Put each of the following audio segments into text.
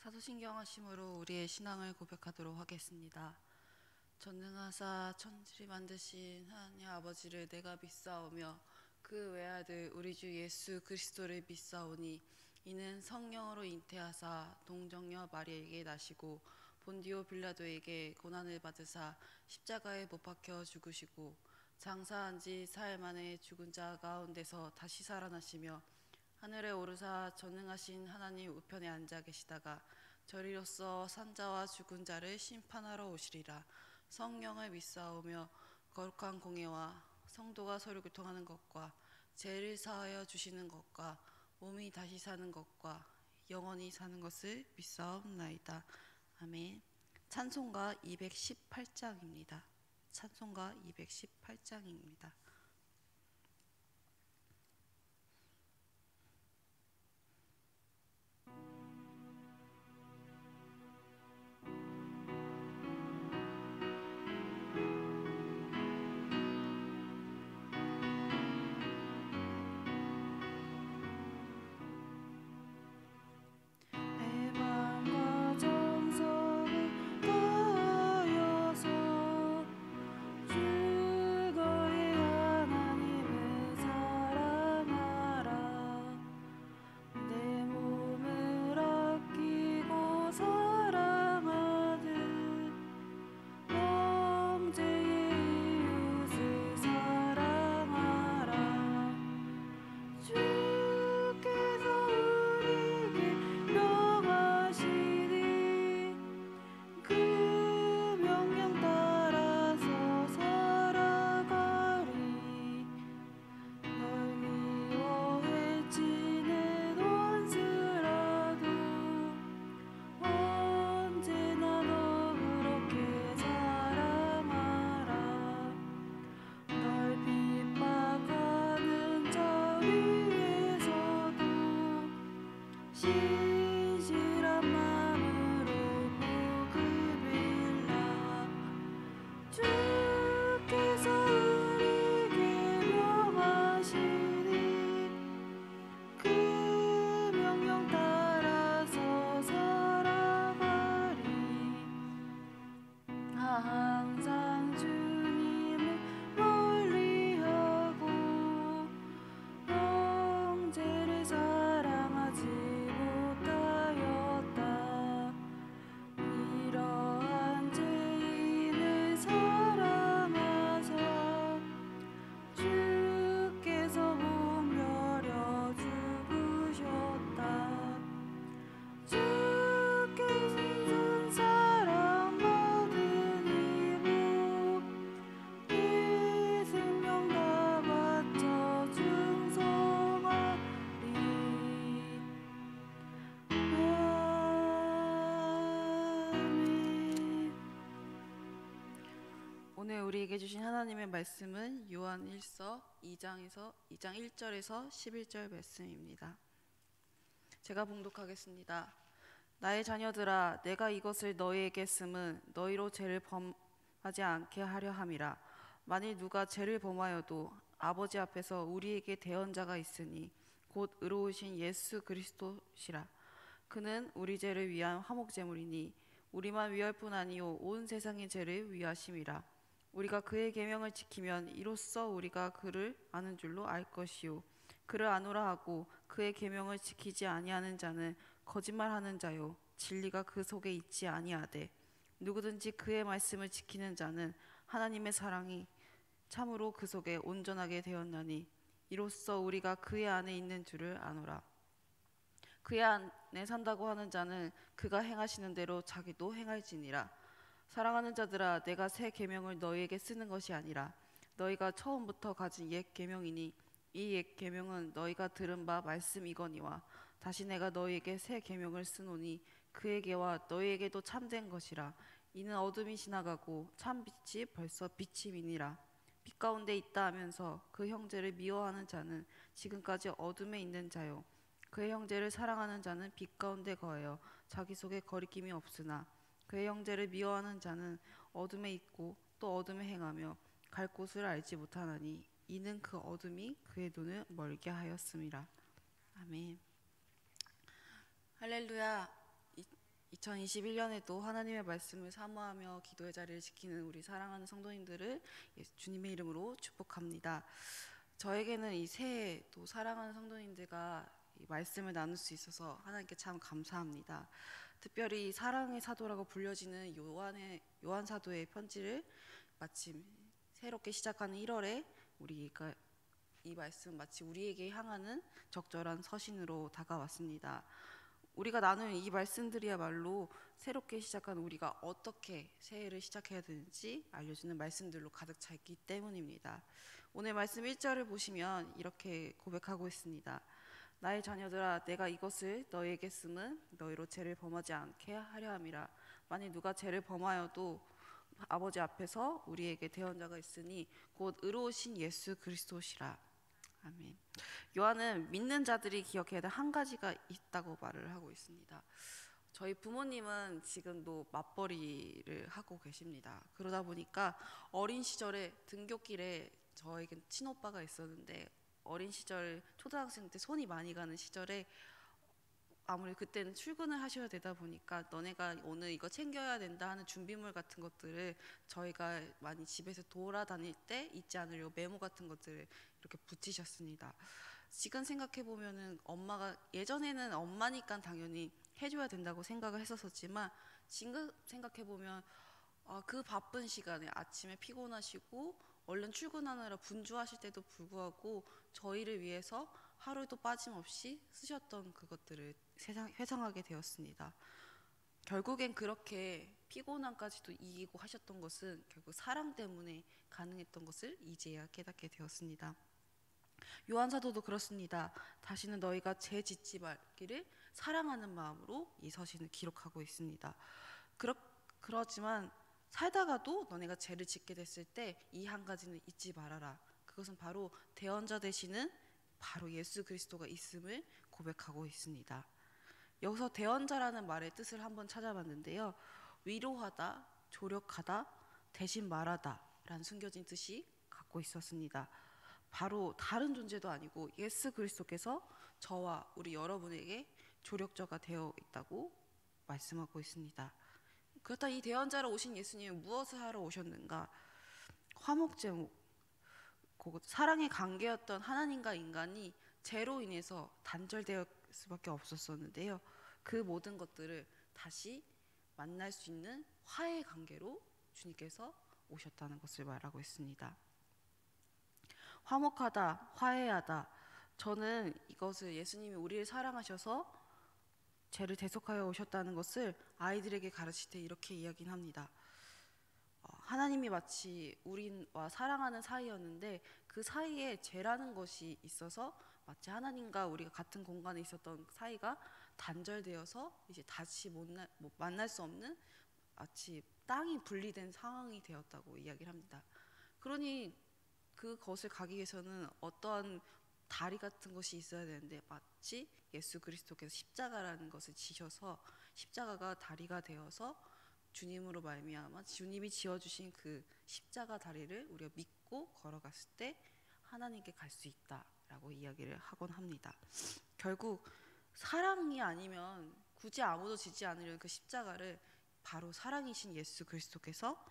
사도신경 하심으로 우리의 신앙을 고백하도록 하겠습니다. 전능하사 천지를 만드신 하나님 아버지를 내가 믿사오며 그 외아들 우리 주 예수 그리스도를 믿사오니 이는 성령으로 잉태하사 동정녀 마리아에게 나시고 본디오 빌라도에게 고난을 받으사 십자가에 못 박혀 죽으시고 장사한 지 사흘 만에 죽은 자 가운데서 다시 살아나시며 하늘에 오르사 전능하신 하나님 우편에 앉아 계시다가 저리로서 산자와 죽은 자를 심판하러 오시리라. 성령을 믿사오며 거룩한 공예와 성도가 서로 교통하는 것과 죄를 사하여 주시는 것과 몸이 다시 사는 것과 영원히 사는 것을 믿사옵나이다. 아멘. 찬송가 218장입니다. 찬송가 218장입니다. 오늘 우리에게 주신 하나님의 말씀은 요한 1서 2장 1절에서 11절 말씀입니다. 제가 봉독하겠습니다. 나의 자녀들아, 내가 이것을 너희에게 쓰면 너희로 죄를 범하지 않게 하려 함이라. 만일 누가 죄를 범하여도 아버지 앞에서 우리에게 대언자가 있으니 곧 의로우신 예수 그리스도시라. 그는 우리 죄를 위한 화목제물이니 우리만 위할 뿐 아니요 온 세상의 죄를 위하심이라. 우리가 그의 계명을 지키면 이로써 우리가 그를 아는 줄로 알 것이요 그를 아노라 하고 그의 계명을 지키지 아니하는 자는 거짓말하는 자요 진리가 그 속에 있지 아니하되 누구든지 그의 말씀을 지키는 자는 하나님의 사랑이 참으로 그 속에 온전하게 되었나니 이로써 우리가 그의 안에 있는 줄을 아노라. 그의 안에 산다고 하는 자는 그가 행하시는 대로 자기도 행할지니라. 사랑하는 자들아, 내가 새 계명을 너희에게 쓰는 것이 아니라 너희가 처음부터 가진 옛 계명이니 이 옛 계명은 너희가 들은 바 말씀이거니와 다시 내가 너희에게 새 계명을 쓰노니 그에게와 너희에게도 참된 것이라. 이는 어둠이 지나가고 참 빛이 벌써 비침이니라. 빛 가운데 있다 하면서 그 형제를 미워하는 자는 지금까지 어둠에 있는 자요 그의 형제를 사랑하는 자는 빛 가운데 거하여 자기 속에 거리낌이 없으나 그의 형제를 미워하는 자는 어둠에 있고 또 어둠에 행하며 갈 곳을 알지 못하나니 이는 그 어둠이 그의 눈을 멀게 하였음이라. 아멘. 할렐루야. 2021년에도 하나님의 말씀을 사모하며 기도의 자리를 지키는 우리 사랑하는 성도님들을 주님의 이름으로 축복합니다. 저에게는 이 새해 또 사랑하는 성도님들과 이 말씀을 나눌 수 있어서 하나님께 참 감사합니다. 특별히 사랑의 사도라고 불려지는 요한 사도의 편지를 마침 새롭게 시작하는 1월에 우리가 이 말씀 마치 우리에게 향하는 적절한 서신으로 다가왔습니다. 우리가 나누는 이 말씀들이야말로 새롭게 시작한 우리가 어떻게 새해를 시작해야 되는지 알려주는 말씀들로 가득 차 있기 때문입니다. 오늘 말씀 1절을 보시면 이렇게 고백하고 있습니다. 나의 자녀들아, 내가 이것을 너희에게 쓰면 너희로 죄를 범하지 않게 하려 함이라. 만일 누가 죄를 범하여도 아버지 앞에서 우리에게 대언자가 있으니 곧 의로우신 예수 그리스도시라. 아멘. 요한은 믿는 자들이 기억해야 될 한 가지가 있다고 말을 하고 있습니다. 저희 부모님은 지금도 맞벌이를 하고 계십니다. 그러다 보니까 어린 시절에 등굣길에 저에겐 친오빠가 있었는데 어린 시절 초등학생 때 손이 많이 가는 시절에 아무래도 그때는 출근을 하셔야 되다 보니까 너네가 오늘 이거 챙겨야 된다 하는 준비물 같은 것들을 저희가 많이 집에서 돌아다닐 때 잊지 않으려고 메모 같은 것들을 이렇게 붙이셨습니다. 지금 생각해 보면은 엄마가 예전에는 엄마니까 당연히 해줘야 된다고 생각을 했었지만 지금 생각해 보면 그 바쁜 시간에 아침에 피곤하시고 얼른 출근하느라 분주하실 때도 불구하고 저희를 위해서 하루도 빠짐없이 쓰셨던 그것들을 회상하게 되었습니다. 결국엔 그렇게 피곤함까지도 이기고 하셨던 것은 결국 사랑 때문에 가능했던 것을 이제야 깨닫게 되었습니다. 요한 사도도 그렇습니다. 다시는 너희가 죄 짓지 말기를 사랑하는 마음으로 이 서신을 기록하고 있습니다. 그렇지만 살다가도 너네가 죄를 짓게 됐을 때 이 한 가지는 잊지 말아라. 그것은 바로 대언자 되시는 바로 예수 그리스도가 있음을 고백하고 있습니다. 여기서 대언자라는 말의 뜻을 한번 찾아봤는데요. 위로하다, 조력하다, 대신 말하다 라는 숨겨진 뜻이 갖고 있었습니다. 바로 다른 존재도 아니고 예수 그리스도께서 저와 우리 여러분에게 조력자가 되어 있다고 말씀하고 있습니다. 그렇다면 이 대언자로 오신 예수님은 무엇을 하러 오셨는가? 화목제목, 사랑의 관계였던 하나님과 인간이 죄로 인해서 단절될 수밖에 없었었는데요. 그 모든 것들을 다시 만날 수 있는 화해의 관계로 주님께서 오셨다는 것을 말하고 있습니다. 화목하다, 화해하다. 저는 이것을 예수님이 우리를 사랑하셔서 죄를 대속하여 오셨다는 것을 아이들에게 가르칠 때 이렇게 이야기는 합니다. 하나님이 마치 우리와 사랑하는 사이였는데 그 사이에 죄라는 것이 있어서 마치 하나님과 우리가 같은 공간에 있었던 사이가 단절되어서 이제 다시 만날 수 없는 마치 땅이 분리된 상황이 되었다고 이야기를 합니다. 그러니 그것을 가기 위해서는 어떠한 다리 같은 것이 있어야 되는데 마치 예수 그리스도께서 십자가라는 것을 지셔서 십자가가 다리가 되어서 주님으로 말미암아 주님이 지어주신 그 십자가 다리를 우리가 믿고 걸어갔을 때 하나님께 갈 수 있다라고 이야기를 하곤 합니다. 결국 사랑이 아니면 굳이 아무도 지지 않으려는 그 십자가를 바로 사랑이신 예수 그리스도께서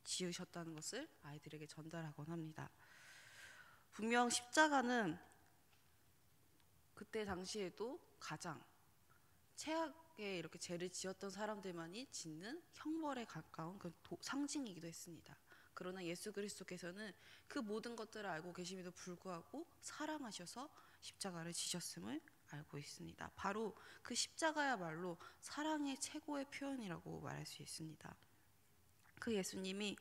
지으셨다는 것을 아이들에게 전달하곤 합니다. 분명 십자가는 그때 당시에도 가장 최악의 이렇게 죄를 지었던 사람들만이 짓는 형벌에 가까운 그 상징이기도 했습니다. 그러나 예수 그리스도께서는 그 모든 것들을 알고 계심에도 불구하고 사랑하셔서 십자가를 지셨음을 알고 있습니다. 바로 그 십자가야말로 사랑의 최고의 표현이라고 말할 수 있습니다. 그 예수님이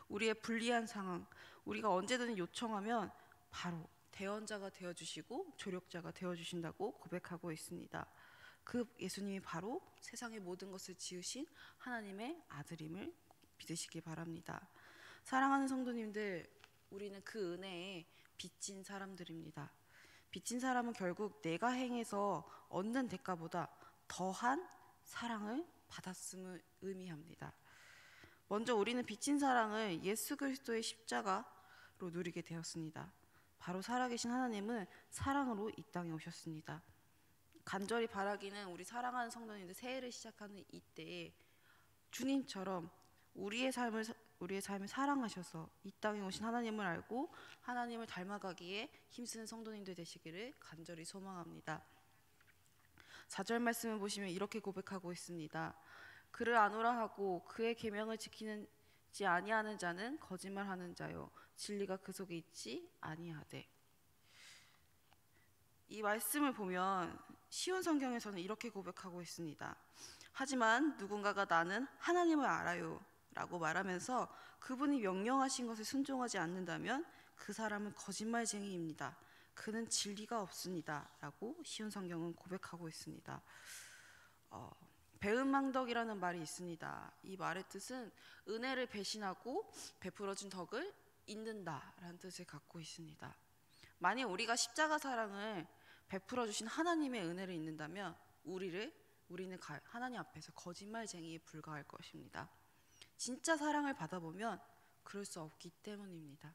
우리의 불리한 상황, 우리가 언제든 요청하면 바로 대언자가 되어주시고 조력자가 되어주신다고 고백하고 있습니다. 그 예수님이 바로 세상의 모든 것을 지으신 하나님의 아들임을 믿으시기 바랍니다. 사랑하는 성도님들, 우리는 그 은혜에 빚진 사람들입니다. 빚진 사람은 결국 내가 행해서 얻는 대가보다 더한 사랑을 받았음을 의미합니다. 먼저 우리는 빚진 사랑을 예수 그리스도의 십자가로 누리게 되었습니다. 바로 살아계신 하나님은 사랑으로 이 땅에 오셨습니다. 간절히 바라기는 우리 사랑하는 성도님들 새해를 시작하는 이때에 주님처럼 우리의 삶을 사랑하셔서 이 땅에 오신 하나님을 알고 하나님을 닮아가기에 힘쓰는 성도님들 되시기를 간절히 소망합니다. 4절 말씀을 보시면 이렇게 고백하고 있습니다. 그를 아노라 하고 그의 계명을 지키는지 아니하는 자는 거짓말하는 자요 진리가 그 속에 있지 아니하되. 이 말씀을 보면 시온 성경에서는 이렇게 고백하고 있습니다. 하지만 누군가가 나는 하나님을 알아요 라고 말하면서 그분이 명령하신 것에 순종하지 않는다면 그 사람은 거짓말쟁이입니다. 그는 진리가 없습니다 라고 시온 성경은 고백하고 있습니다. 배은망덕이라는 말이 있습니다. 이 말의 뜻은 은혜를 배신하고 베풀어준 덕을 잇는다 라는 뜻을 갖고 있습니다. 만약 우리가 십자가 사랑을 베풀어 주신 하나님의 은혜를 잊는다면 우리는 하나님 앞에서 거짓말쟁이에 불과할 것입니다. 진짜 사랑을 받아보면 그럴 수 없기 때문입니다.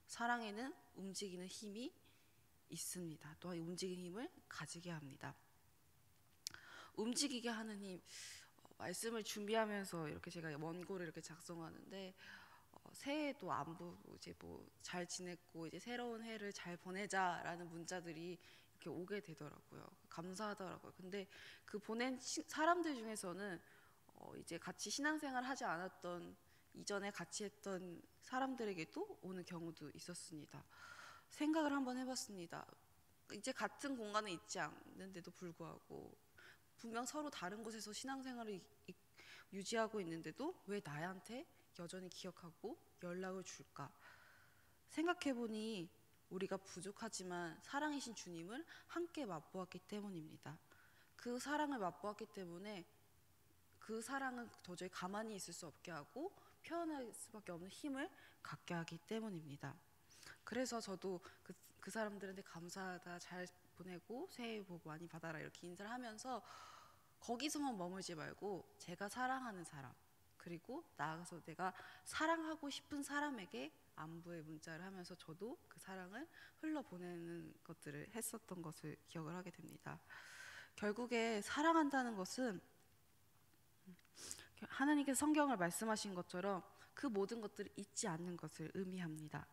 사랑에는 움직이는 힘이 있습니다. 또한 움직이는 힘을 가지게 합니다. 움직이게 하는 힘, 말씀을 준비하면서 이렇게 제가 원고를 이렇게 작성하는데 새해도 안부 이제 뭐 잘 지냈고 이제 새로운 해를 잘 보내자라는 문자들이 이렇게 오게 되더라고요. 감사하더라고요. 근데 그 보낸 사람들 중에서는 이제 같이 신앙생활 하지 않았던 이전에 같이 했던 사람들에게도 오는 경우도 있었습니다. 생각을 한번 해봤습니다. 이제 같은 공간에 있지 않는데도 불구하고 분명 서로 다른 곳에서 신앙생활을 유지하고 있는데도 왜 나한테 여전히 기억하고 연락을 줄까? 생각해보니 우리가 부족하지만 사랑이신 주님을 함께 맛보았기 때문입니다. 그 사랑을 맛보았기 때문에 그 사랑은 도저히 가만히 있을 수 없게 하고 표현할 수밖에 없는 힘을 갖게 하기 때문입니다. 그래서 저도 그 사람들한테 감사하다, 잘 보내고 새해 복 많이 받아라 이렇게 인사를 하면서 거기서만 머물지 말고 제가 사랑하는 사람 그리고 나아가서 내가 사랑하고 싶은 사람에게 안부의 문자를 하면서 저도 그 사랑을 흘러보내는 것들을 했었던 것을 기억을 하게 됩니다. 결국에 사랑한다는 것은 하나님께서 성경을 말씀하신 것처럼 그 모든 것들을 잊지 않는 것을 의미합니다.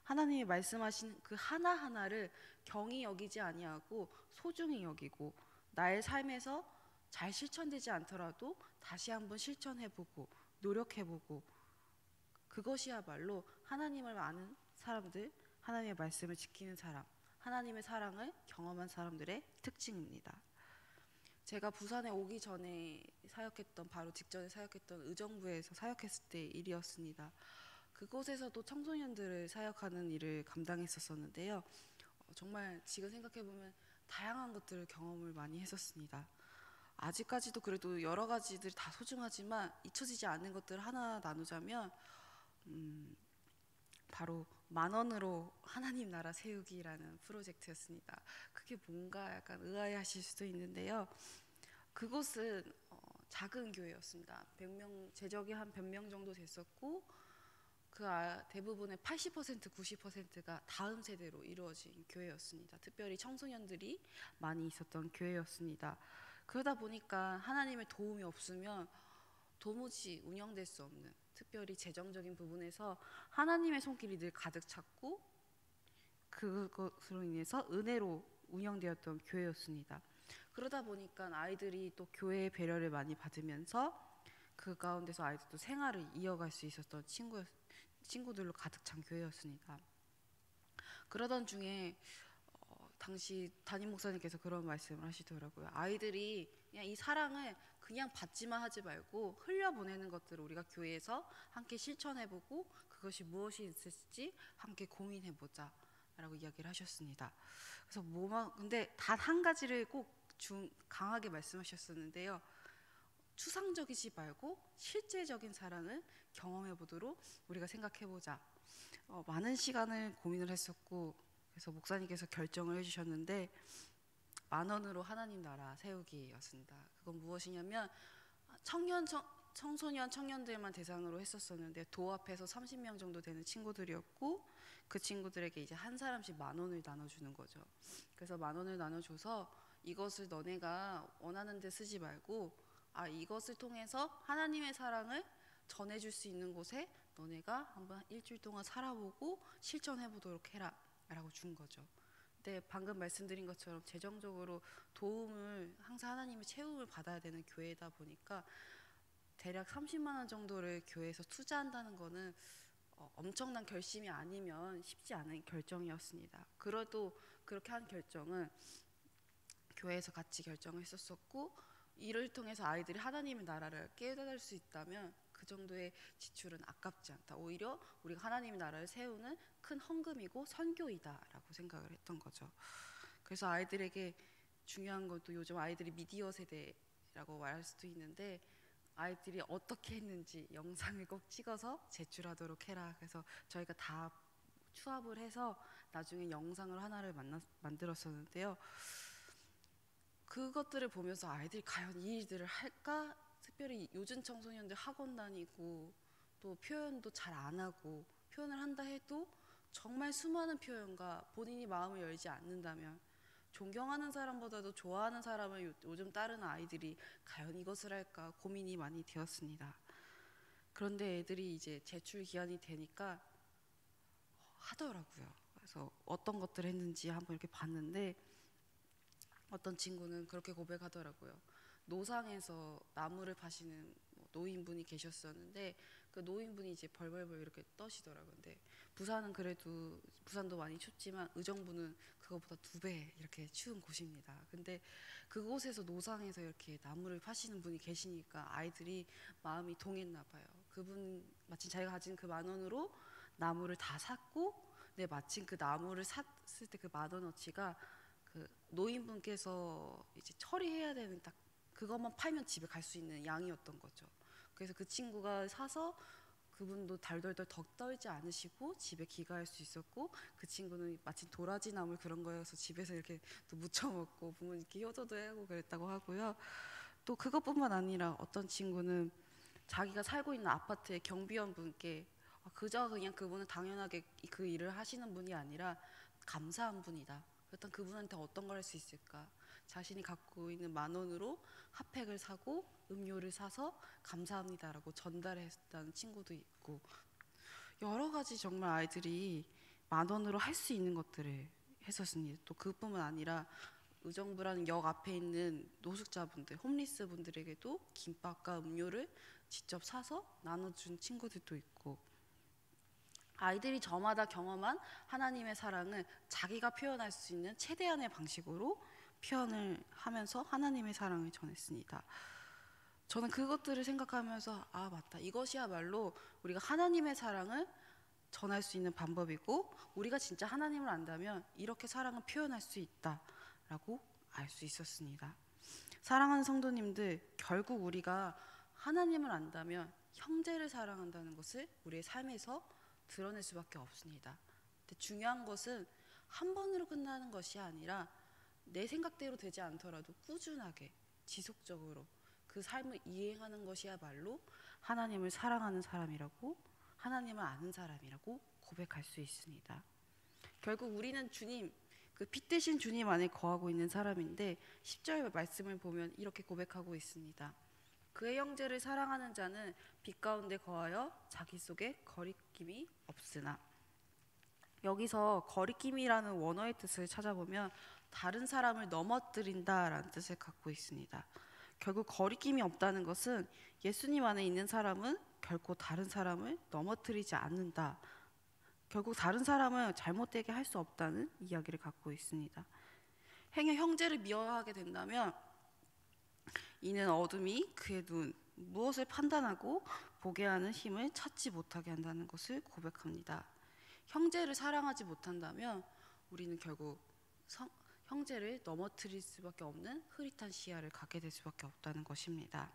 하나님이 말씀하신 그 하나하나를 경히 여기지 아니하고 소중히 여기고 나의 삶에서 잘 실천되지 않더라도 다시 한번 실천해보고 노력해보고 그것이야말로 하나님을 아는 사람들, 하나님의 말씀을 지키는 사람, 하나님의 사랑을 경험한 사람들의 특징입니다. 제가 부산에 오기 전에 사역했던 바로 직전에 사역했던 의정부에서 사역했을 때 일이었습니다. 그곳에서도 청소년들을 사역하는 일을 감당했었는데요. 정말 지금 생각해보면 다양한 것들을 경험을 많이 했었습니다. 아직까지도 그래도 여러 가지들이 다 소중하지만 잊혀지지 않는 것들을 하나 나누자면 바로 10,000원으로 하나님 나라 세우기라는 프로젝트였습니다. 그게 뭔가 약간 의아해하실 수도 있는데요. 그곳은 작은 교회였습니다. 100명, 제적이 한 100명 정도 됐었고 대부분의 80%, 90%가 다음 세대로 이루어진 교회였습니다. 특별히 청소년들이 많이 있었던 교회였습니다. 그러다 보니까 하나님의 도움이 없으면 도무지 운영될 수 없는, 특별히 재정적인 부분에서 하나님의 손길이 늘 가득 찼고 그것으로 인해서 은혜로 운영되었던 교회였습니다. 그러다 보니까 아이들이 또 교회의 배려를 많이 받으면서 그 가운데서 아이들도 생활을 이어갈 수 있었던 친구들로 가득 찬 교회였습니다. 그러던 중에 당시 담임 목사님께서 그런 말씀을 하시더라고요. 아이들이 그냥 이 사랑을 그냥 받지만 하지 말고 흘려보내는 것들을 우리가 교회에서 함께 실천해보고 그것이 무엇이 있을지 함께 고민해보자 라고 이야기를 하셨습니다. 그래서 근데 단 한 가지를 꼭 강하게 말씀하셨었는데요. 추상적이지 말고 실제적인 사랑을 경험해보도록 우리가 생각해보자. 많은 시간을 고민을 했었고 그래서 목사님께서 결정을 해주셨는데 10,000원으로 하나님 나라 세우기였습니다. 그건 무엇이냐면 청소년 청년들만 대상으로 했었었는데 도 앞에서 30명 정도 되는 친구들이었고 그 친구들에게 이제 한 사람씩 10,000원을 나눠주는 거죠. 그래서 10,000원을 나눠줘서 이것을 너네가 원하는 데 쓰지 말고 이것을 통해서 하나님의 사랑을 전해줄 수 있는 곳에 너네가 한번 일주일 동안 살아보고 실천해보도록 해라 라고 준 거죠. 근데 방금 말씀드린 것처럼 재정적으로 도움을 항상 하나님의 채움을 받아야 되는 교회다 보니까 대략 30만 원 정도를 교회에서 투자한다는 거는 엄청난 결심이 아니면 쉽지 않은 결정이었습니다. 그래도 그렇게 한 결정은 교회에서 같이 결정을 했었고, 이를 통해서 아이들이 하나님의 나라를 깨달을 수 있다면 그 정도의 지출은 아깝지 않다. 오히려 우리가 하나님의 나라를 세우는 큰 헌금이고 선교이다라고 생각을 했던 거죠. 그래서 아이들에게 중요한 것도, 요즘 아이들이 미디어 세대라고 말할 수도 있는데, 아이들이 어떻게 했는지 영상을 꼭 찍어서 제출하도록 해라. 그래서 저희가 다 추합을 해서 나중에 영상을 하나를 만들었었는데요. 그것들을 보면서 아이들이 과연 이 일들을 할까? 특별히 요즘 청소년들 학원 다니고 또 표현도 잘 안 하고, 표현을 한다 해도 정말 수많은 표현과 본인이 마음을 열지 않는다면, 존경하는 사람보다도 좋아하는 사람을 요즘 따르는 아이들이 과연 이것을 할까 고민이 많이 되었습니다. 그런데 애들이 이제 제출 기한이 되니까 하더라고요. 그래서 어떤 것들을 했는지 한번 이렇게 봤는데, 어떤 친구는 그렇게 고백하더라고요. 노상에서 나무를 파시는 노인분이 계셨었는데, 그 노인분이 이제 벌벌벌 이렇게 떠시더라고요. 근데 부산은 그래도, 부산도 많이 춥지만 의정부는 그거보다 2배 이렇게 추운 곳입니다. 근데 그곳에서 노상에서 이렇게 나무를 파시는 분이 계시니까 아이들이 마음이 동했나 봐요. 그분 마침 자기가 가진 그 10,000원으로 나무를 다 샀고, 근데 마침 그 나무를 샀을 때 그 10,000원어치가 그 노인분께서 이제 처리해야 되는 딱 그것만 팔면 집에 갈 수 있는 양이었던 거죠. 그래서 그 친구가 사서 그분도 달덜덜 덕 떨지 않으시고 집에 귀가할 수 있었고, 그 친구는 마침 도라지 나물 그런 거여서 집에서 이렇게 또 무쳐 먹고 부모님께 효도도 하고 그랬다고 하고요. 또 그것뿐만 아니라 어떤 친구는 자기가 살고 있는 아파트의 경비원 분께 그저 그냥 그분은 당연하게 그 일을 하시는 분이 아니라 감사한 분이다. 그렇다면 그분한테 어떤 걸 할 수 있을까? 자신이 갖고 있는 10,000원으로 핫팩을 사고 음료를 사서 감사합니다라고 전달했다는 친구도 있고, 여러 가지 정말 아이들이 10,000원으로 할 수 있는 것들을 했었습니다. 또 그뿐만 아니라 의정부라는 역 앞에 있는 노숙자분들, 홈리스 분들에게도 김밥과 음료를 직접 사서 나눠준 친구들도 있고, 아이들이 저마다 경험한 하나님의 사랑을 자기가 표현할 수 있는 최대한의 방식으로 표현을 하면서 하나님의 사랑을 전했습니다. 저는 그것들을 생각하면서 맞다, 이것이야말로 우리가 하나님의 사랑을 전할 수 있는 방법이고, 우리가 진짜 하나님을 안다면 이렇게 사랑을 표현할 수 있다라고 알 수 있었습니다. 사랑하는 성도님들, 결국 우리가 하나님을 안다면 형제를 사랑한다는 것을 우리의 삶에서 드러낼 수밖에 없습니다. 근데 중요한 것은 한 번으로 끝나는 것이 아니라 내 생각대로 되지 않더라도 꾸준하게 지속적으로 그 삶을 이행하는 것이야말로 하나님을 사랑하는 사람이라고, 하나님을 아는 사람이라고 고백할 수 있습니다. 결국 우리는 주님, 그 빛 대신 주님 안에 거하고 있는 사람인데, 10절 말씀을 보면 이렇게 고백하고 있습니다. 그의 형제를 사랑하는 자는 빛 가운데 거하여 자기 속에 거리낌이 없으나. 여기서 거리낌이라는 원어의 뜻을 찾아보면 다른 사람을 넘어뜨린다라는 뜻을 갖고 있습니다. 결국 거리낌이 없다는 것은 예수님 안에 있는 사람은 결코 다른 사람을 넘어뜨리지 않는다. 결국 다른 사람을 잘못되게 할 수 없다는 이야기를 갖고 있습니다. 행여 형제를 미워하게 된다면 이는 어둠이 그의 눈, 무엇을 판단하고 보게 하는 힘을 찾지 못하게 한다는 것을 고백합니다. 형제를 사랑하지 못한다면 우리는 결국 형제를 넘어뜨릴 수밖에 없는 흐릿한 시야를 갖게 될 수밖에 없다는 것입니다.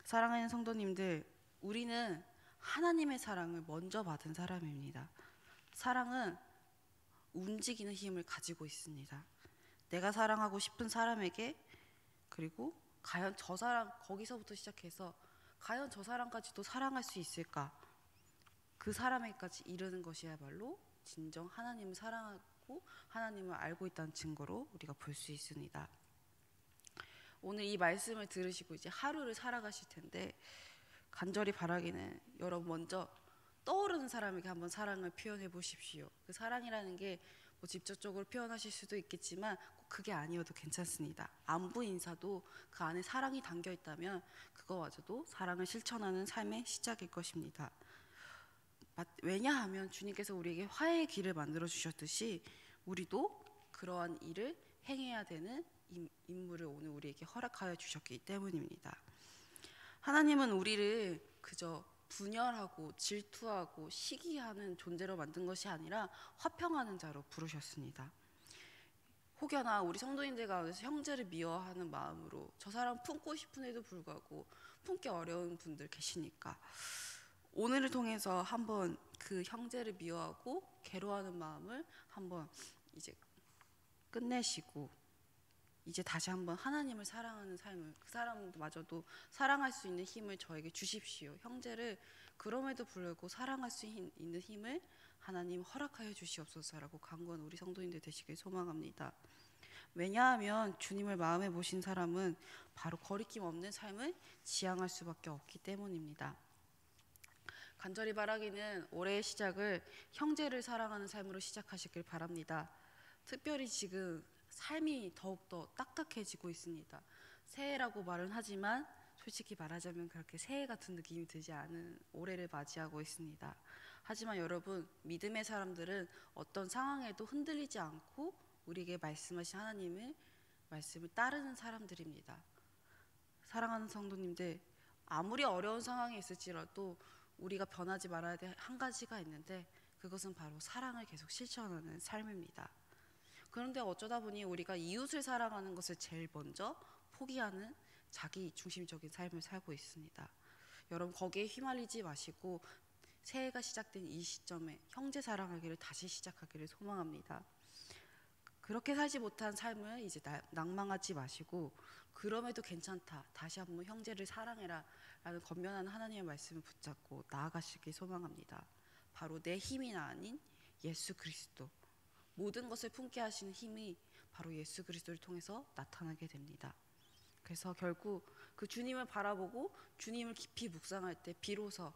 사랑하는 성도님들, 우리는 하나님의 사랑을 먼저 받은 사람입니다. 사랑은 움직이는 힘을 가지고 있습니다. 내가 사랑하고 싶은 사람에게, 그리고 과연 저 사람, 거기서부터 시작해서 과연 저 사람까지도 사랑할 수 있을까? 그 사람에게까지 이르는 것이야말로 진정 하나님을 사랑하고 하나님을 알고 있다는 증거로 우리가 볼 수 있습니다. 오늘 이 말씀을 들으시고 이제 하루를 살아가실 텐데, 간절히 바라기는 여러분 먼저 떠오르는 사람에게 한번 사랑을 표현해 보십시오. 그 사랑이라는 게 뭐 직접적으로 표현하실 수도 있겠지만 꼭 그게 아니어도 괜찮습니다. 안부 인사도 그 안에 사랑이 담겨 있다면 그거마저도 사랑을 실천하는 삶의 시작일 것입니다. 왜냐하면 주님께서 우리에게 화해의 길을 만들어 주셨듯이 우리도 그러한 일을 행해야 되는 임무를 오늘 우리에게 허락하여 주셨기 때문입니다. 하나님은 우리를 그저 분열하고 질투하고 시기하는 존재로 만든 것이 아니라 화평하는 자로 부르셨습니다. 혹여나 우리 성도님들 가운데서 형제를 미워하는 마음으로 저 사람 품고 싶은데도 불구하고 품기 어려운 분들 계시니까 오늘을 통해서 한번 그 형제를 미워하고 괴로워하는 마음을 한번 이제 끝내시고 이제 다시 한번 하나님을 사랑하는 삶을, 그 사람마저도 사랑할 수 있는 힘을 저에게 주십시오. 형제를 그럼에도 불구하고 사랑할 수 있는 힘을 하나님 허락하여 주시옵소서라고 간구하는 우리 성도님들 되시길 소망합니다. 왜냐하면 주님을 마음에 모신 사람은 바로 거리낌 없는 삶을 지향할 수밖에 없기 때문입니다. 간절히 바라기는 올해의 시작을 형제를 사랑하는 삶으로 시작하시길 바랍니다. 특별히 지금 삶이 더욱더 딱딱해지고 있습니다. 새해라고 말은 하지만 솔직히 말하자면 그렇게 새해 같은 느낌이 들지 않은 올해를 맞이하고 있습니다. 하지만 여러분, 믿음의 사람들은 어떤 상황에도 흔들리지 않고 우리에게 말씀하신 하나님의 말씀을 따르는 사람들입니다. 사랑하는 성도님들, 아무리 어려운 상황이 있을지라도 우리가 변하지 말아야 될 한 가지가 있는데 그것은 바로 사랑을 계속 실천하는 삶입니다. 그런데 어쩌다 보니 우리가 이웃을 사랑하는 것을 제일 먼저 포기하는 자기 중심적인 삶을 살고 있습니다. 여러분, 거기에 휘말리지 마시고 새해가 시작된 이 시점에 형제 사랑하기를 다시 시작하기를 소망합니다. 그렇게 살지 못한 삶을 이제 낭망하지 마시고 그럼에도 괜찮다, 다시 한번 형제를 사랑해라 라는 건면한 하나님의 말씀을 붙잡고 나아가시길 소망합니다. 바로 내 힘이 아닌 예수 그리스도, 모든 것을 품게 하시는 힘이 바로 예수 그리스도를 통해서 나타나게 됩니다. 그래서 결국 그 주님을 바라보고 주님을 깊이 묵상할 때 비로소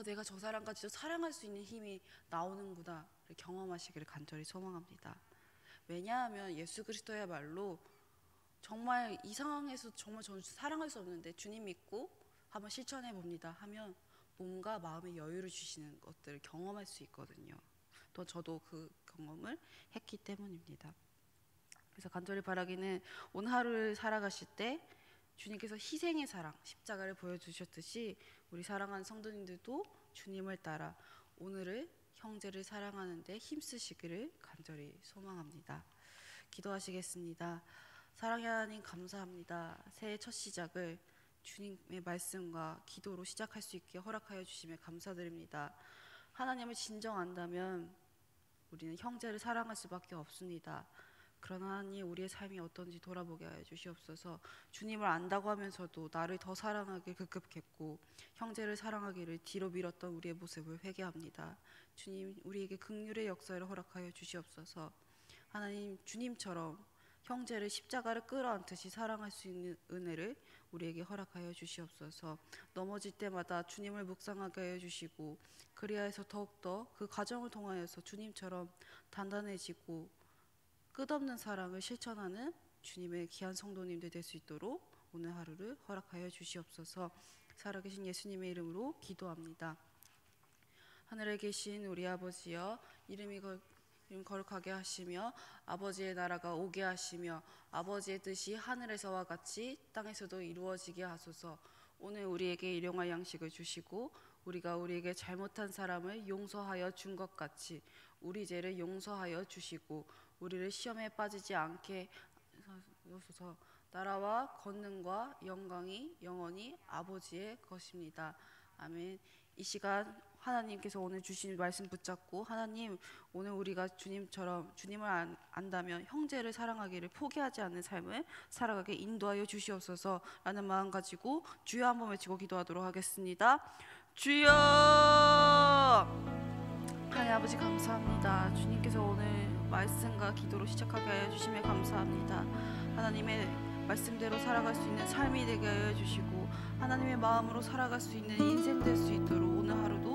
내가 저 사람까지도 사랑할 수 있는 힘이 나오는구나를 경험하시기를 간절히 소망합니다. 왜냐하면 예수 그리스도야말로 정말 이 상황에서 정말 저는 사랑할 수 없는데 주님 믿고 한번 실천해 봅니다 하면 몸과 마음의 여유를 주시는 것들을 경험할 수 있거든요. 또 저도 그 경험을 했기 때문입니다. 그래서 간절히 바라기는 오늘 하루를 살아가실 때 주님께서 희생의 사랑, 십자가를 보여주셨듯이 우리 사랑하는 성도님들도 주님을 따라 오늘을 형제를 사랑하는 데 힘쓰시기를 간절히 소망합니다. 기도하시겠습니다. 사랑의 하나님, 감사합니다. 새해 첫 시작을 주님의 말씀과 기도로 시작할 수 있게 허락하여 주심에 감사드립니다. 하나님을 진정 안다면 우리는 형제를 사랑할 수밖에 없습니다. 그러나 하나님, 우리의 삶이 어떤지 돌아보게 하여 주시옵소서. 주님을 안다고 하면서도 나를 더 사랑하길 급급했고 형제를 사랑하기를 뒤로 밀었던 우리의 모습을 회개합니다. 주님, 우리에게 긍휼의 역사를 허락하여 주시옵소서. 하나님, 주님처럼 형제를 십자가를 끌어안듯이 사랑할 수 있는 은혜를 우리에게 허락하여 주시옵소서. 넘어질 때마다 주님을 묵상하게 하여 주시고 그리하여서 더욱더 그 과정을 통하여서 주님처럼 단단해지고 끝없는 사랑을 실천하는 주님의 귀한 성도님들 될 수 있도록 오늘 하루를 허락하여 주시옵소서. 살아계신 예수님의 이름으로 기도합니다. 하늘에 계신 우리 아버지여, 이름 거룩하게 하시며 아버지의 나라가 오게 하시며 아버지의 뜻이 하늘에서와 같이 땅에서도 이루어지게 하소서. 오늘 우리에게 일용할 양식을 주시고 우리가 우리에게 잘못한 사람을 용서하여 준 것 같이 우리 죄를 용서하여 주시고 우리를 시험에 빠지지 않게 하소서. 나라와 권능과 영광이 영원히 아버지의 것입니다. 아멘. 이 시간 하나님께서 오늘 주신 말씀 붙잡고 하나님, 오늘 우리가 주님처럼 주님을 안다면 형제를 사랑하기를 포기하지 않는 삶을 살아가게 인도하여 주시옵소서 라는 마음 가지고 주여 한번 외치고 기도하도록 하겠습니다. 주여! 하나님 아버지, 감사합니다. 주님께서 오늘 말씀과 기도로 시작하게 하여 주심에 감사합니다. 하나님의 말씀대로 살아갈 수 있는 삶이 되게 하여 주시고 하나님의 마음으로 살아갈 수 있는 인생 될 수 있도록 오늘 하루도